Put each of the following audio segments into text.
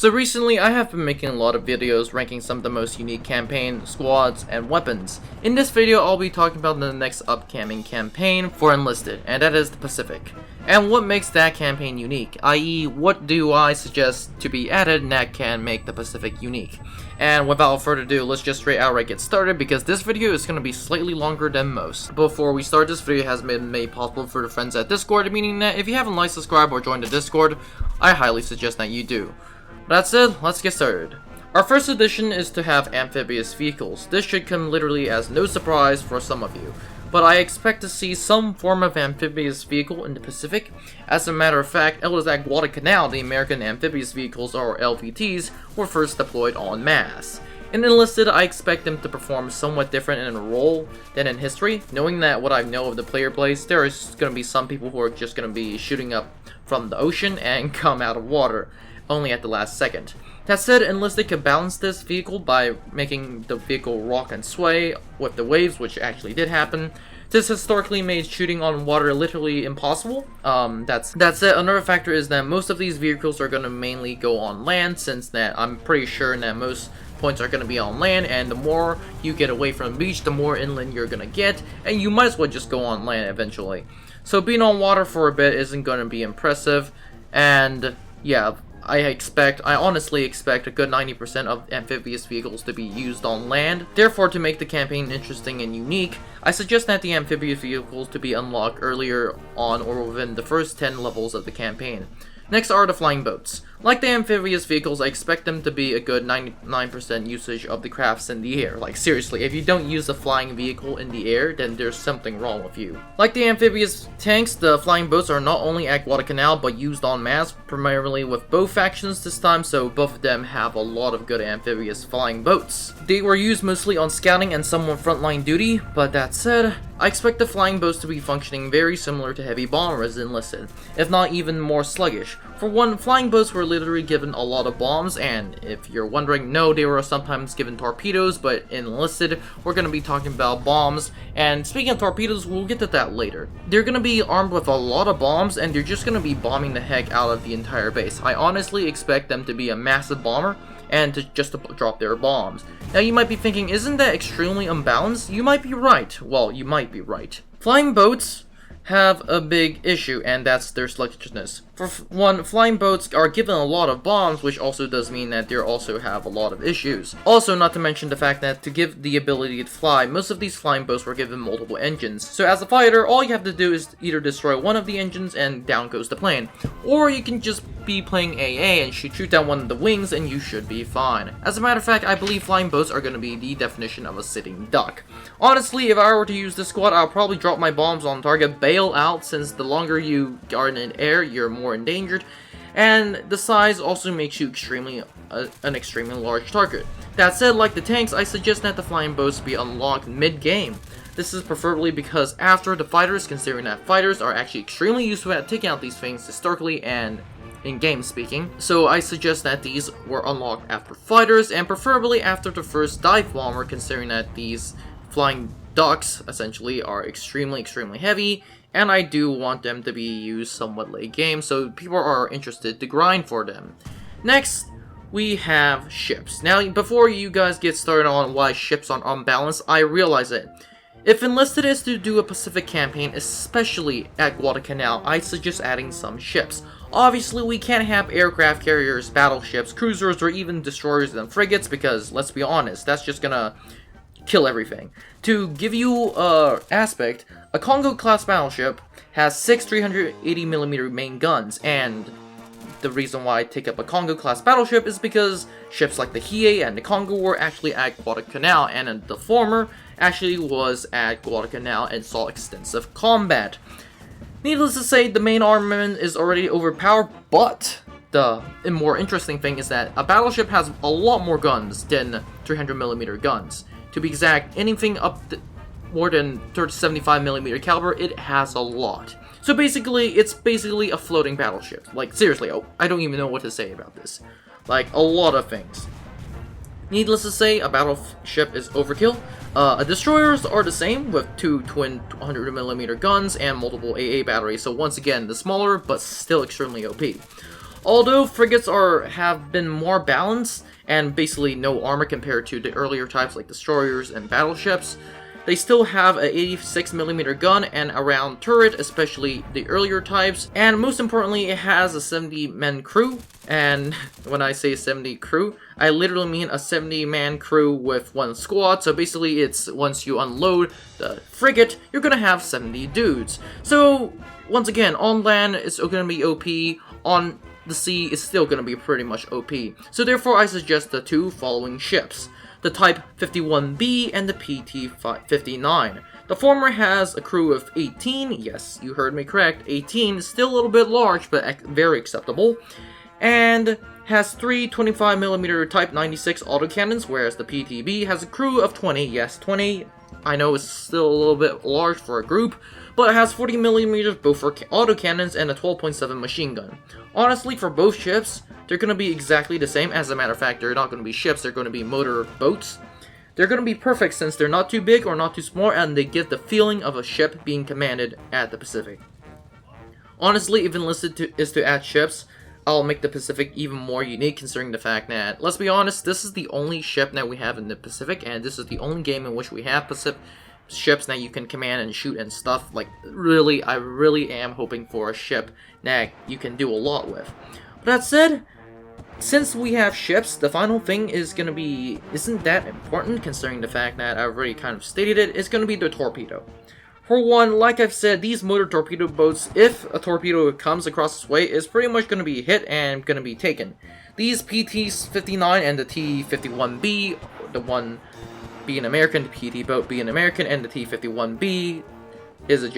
So recently I have been making a lot of videos ranking some of the most unique campaign, squads, and weapons. In this video I'll be talking about the next upcoming campaign for Enlisted, and that is the Pacific. And what makes that campaign unique, i.e. what do I suggest to be added that can make the Pacific unique. And without further ado, let's just straight outright get started because this video is going to be slightly longer than most. Before we start, this video has been made possible for the friends at Discord, meaning that if you haven't liked, subscribed, or joined the Discord, I highly suggest that you do. That said, let's get started. Our first addition is to have Amphibious Vehicles. This should come literally as no surprise for some of you, but I expect to see some form of amphibious vehicle in the Pacific. As a matter of fact, it was at Guadalcanal the American Amphibious Vehicles, or LVTs, were first deployed en masse. In Enlisted, I expect them to perform somewhat different in a role than in history. Knowing that what I know of the player base, there is going to be some people who are just going to be shooting up from the ocean and come out of water only at the last second. That said, Enlisted can balance this vehicle by making the vehicle rock and sway with the waves, which actually did happen. This historically made shooting on water literally impossible. That's it. Another factor is that most of these vehicles are going to mainly go on land, since that I'm pretty sure that most points are going to be on land, and the more you get away from the beach, the more inland you're going to get, and you might as well just go on land eventually. So being on water for a bit isn't going to be impressive, and yeah, I honestly expect a good 90% of amphibious vehicles to be used on land. Therefore, to make the campaign interesting and unique, I suggest that the amphibious vehicles to be unlocked earlier on or within the first 10 levels of the campaign. Next are the flying boats. Like the amphibious vehicles, I expect them to be a good 99% usage of the crafts in the air. Like seriously, if you don't use a flying vehicle in the air, then there's something wrong with you. Like the amphibious tanks, the flying boats are not only at Guadalcanal, but used en masse, primarily with both factions this time, so both of them have a lot of good amphibious flying boats. They were used mostly on scouting and some on frontline duty, but that said, I expect the flying boats to be functioning very similar to heavy bombers Enlisted, if not even more sluggish. For one, flying boats were literally given a lot of bombs, and if you're wondering, no, they were sometimes given torpedoes, but in Enlisted, we're going to be talking about bombs, and speaking of torpedoes, we'll get to that later. They're going to be armed with a lot of bombs, and they're just going to be bombing the heck out of the entire base. I honestly expect them to be a massive bomber, and to drop their bombs. Now you might be thinking, isn't that extremely unbalanced? You might be right. Well, you might be right. Flying boats have a big issue, and that's their sluggishness. For one, flying boats are given a lot of bombs, which also does mean that they also have a lot of issues. Also, not to mention the fact that to give the ability to fly, most of these flying boats were given multiple engines. So as a fighter, all you have to do is either destroy one of the engines and down goes the plane. Or you can just be playing AA and shoot down one of the wings and you should be fine. As a matter of fact, I believe flying boats are going to be the definition of a sitting duck. Honestly, if I were to use this squad, I'll probably drop my bombs on target, bail out, since the longer you are in air, you're more endangered, and the size also makes you an extremely large target. That said, like the tanks, I suggest that the flying boats be unlocked mid-game. This is preferably because after the fighters, considering that fighters are actually extremely useful at taking out these things historically and in-game speaking, so I suggest that these were unlocked after fighters, and preferably after the first dive bomber, considering that these flying ducks essentially are extremely heavy, and I do want them to be used somewhat late game, so people are interested to grind for them. Next, we have ships. Now, before you guys get started on why ships are unbalanced, I realize it. If Enlisted is to do a Pacific campaign, especially at Guadalcanal, I suggest adding some ships. Obviously, we can't have aircraft carriers, battleships, cruisers, or even destroyers and frigates, because, let's be honest, that's just gonna kill everything. To give you aspect, a Congo-class battleship has 6 380mm main guns, and the reason why I take up a Congo-class battleship is because ships like the Hiei and the Congo were actually at Guadalcanal, and the former actually was at Guadalcanal and saw extensive combat. Needless to say, the main armament is already overpowered, but the more interesting thing is that a battleship has a lot more guns than 300mm guns. To be exact, anything up to more than 75mm caliber, it has a lot. So basically, it's basically a floating battleship. Like, seriously, I don't even know what to say about this. Like, a lot of things. Needless to say, a battleship is overkill. Destroyers are the same, with 2 twin 100mm guns and multiple AA batteries, so once again, the smaller, but still extremely OP. Although frigates have been more balanced and basically no armor compared to the earlier types like destroyers and battleships, they still have a 86mm gun and a round turret, especially the earlier types, and most importantly, it has a 70-man crew. And when I say 70 crew, I literally mean a 70-man crew with one squad. So basically, it's once you unload the frigate, you're gonna have 70 dudes. So once again, on land it's gonna be OP. On the sea is still gonna be pretty much OP. So therefore, I suggest the two following ships: the Type 51B and the PT-59. The former has a crew of 18, yes, you heard me correct, 18, still a little bit large, but very acceptable, and has 3 25mm Type 96 autocannons, whereas the PTB has a crew of 20, yes, 20, I know it's still a little bit large for a group, but it has 40mm both for autocannons and a 12.7 machine gun. Honestly, for both ships, they're going to be exactly the same. As a matter of fact, they're not going to be ships, they're going to be motor boats. They're going to be perfect since they're not too big or not too small, and they give the feeling of a ship being commanded at the Pacific. Honestly, if Enlisted is to add ships, I'll make the Pacific even more unique, considering the fact that, let's be honest, this is the only ship that we have in the Pacific, and this is the only game in which we have Pacific ships that you can command and shoot and stuff. Like, really, I really am hoping for a ship that you can do a lot with. But that said, since we have ships, the final thing is going to be, isn't that important considering the fact that I already kind of stated it, is going to be the torpedo. For one, like I've said, these motor torpedo boats, if a torpedo comes across its way, is pretty much going to be hit and going to be taken. These PT-59 and the T-51B, the one being American, the PT boat being American, and the T-51B is a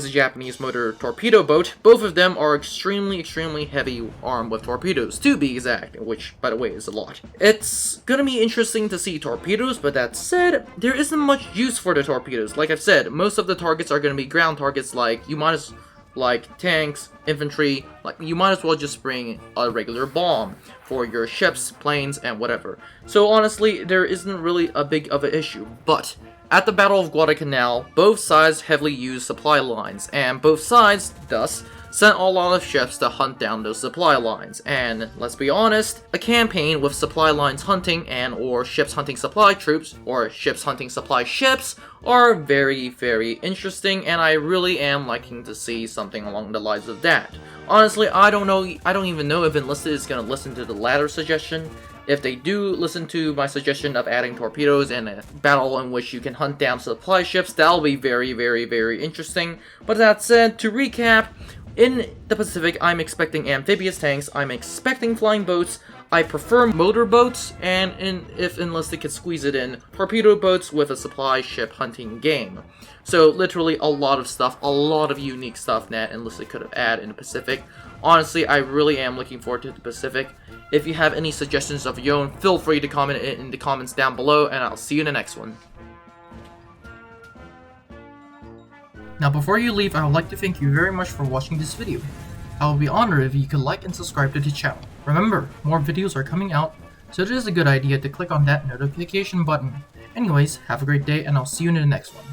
Japanese motor torpedo boat. Both of them are extremely heavy armed with torpedoes, to be exact, which, by the way, is a lot. It's gonna be interesting to see torpedoes, but that said, there isn't much use for the torpedoes. Like I've said, most of the targets are gonna be ground targets, like tanks, infantry. Like, you might as well just bring a regular bomb for your ships, planes, and whatever. So honestly, there isn't really a big of an issue, but at the Battle of Guadalcanal, both sides heavily used supply lines, and both sides, thus, sent a lot of ships to hunt down those supply lines. And let's be honest, a campaign with supply lines hunting and or ships hunting supply troops, or ships hunting supply ships, are very interesting, and I really am liking to see something along the lines of that. Honestly, I don't even know if Enlisted is going to listen to the latter suggestion. If they do listen to my suggestion of adding torpedoes and a battle in which you can hunt down supply ships, that'll be very interesting. But that said, to recap, in the Pacific, I'm expecting amphibious tanks, I'm expecting flying boats, I prefer motor boats, and if Enlisted could squeeze it in, torpedo boats with a supply ship hunting game. So literally a lot of stuff, a lot of unique stuff that Enlisted could have added in the Pacific. Honestly, I really am looking forward to the Pacific. If you have any suggestions of your own, feel free to comment it in the comments down below, and I'll see you in the next one. Now before you leave, I would like to thank you very much for watching this video. I will be honored if you could like and subscribe to the channel. Remember, more videos are coming out, so it is a good idea to click on that notification button. Anyways, have a great day, and I'll see you in the next one.